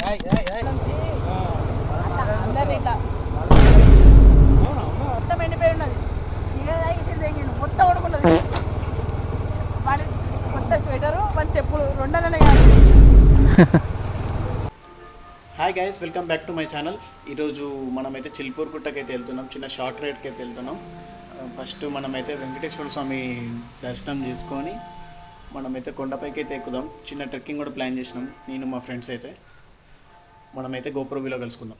అందరినీ ఇట్లా మొత్తం ఎండిపోయి ఉన్నది. మొత్తం ఉడుకున్నది. వాడి కొత్త స్వెటరు వాడి చెప్పులు రెండలనే కాదు. Hi guys, welcome back to my channel. ఈరోజు మనమైతే చిల్పూర్ గుట్టకైతే వెళ్తున్నాం. చిన్న షార్ట్ రైడ్కి అయితే వెళ్తున్నాం. ఫస్ట్ మనమైతే వెంకటేశ్వర స్వామి దర్శనం చేసుకొని మనమైతే కొండపైకి అయితే ఎక్కుదాం. చిన్న ట్రెక్కింగ్ కూడా ప్లాన్ చేసినాం, నేను మా ఫ్రెండ్స్ అయితే. మనమైతే గోపురవిలో కలుసుకుందాం.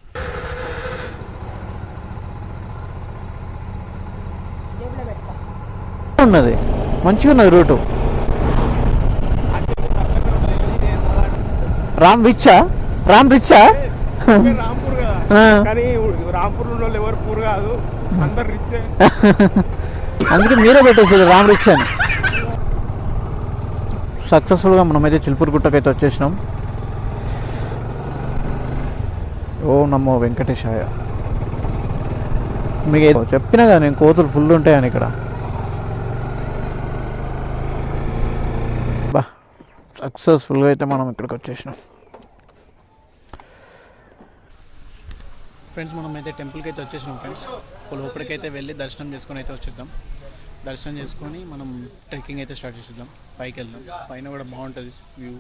ఉన్నది మంచిగా ఉన్నది రూటు. రామ్ రిచ్చా రాంపూర్ కదా, కానీ రాంపూర్ లో ఎవరు పూర్ కాదు, అందరు రిచ్. అందుకే మీరే పెట్టేసారు రామ్ రిచ్ అని. సక్సెస్ఫుల్గా మనమైతే చిల్పూర్ గుట్టకైతే వచ్చేసినాం. ఓ నమ్మో వెంకటేశాయ. మీకు చెప్పినా కదా నేను, కోతులు ఫుల్ ఉంటాయని ఇక్కడ. బా సక్సెస్ఫుల్గా అయితే మనం ఇక్కడికి వచ్చేసినాం. ఫ్రెండ్స్, మనమైతే టెంపుల్కి అయితే వచ్చేసినాం ఫ్రెండ్స్. లోపలికైతే వెళ్ళి దర్శనం చేసుకొని అయితే వచ్చేద్దాం. దర్శనం చేసుకొని మనం ట్రెక్కింగ్ అయితే స్టార్ట్ చేసేద్దాం. పైకి వెళ్దాం. పైన కూడా బాగుంటుంది వ్యూ.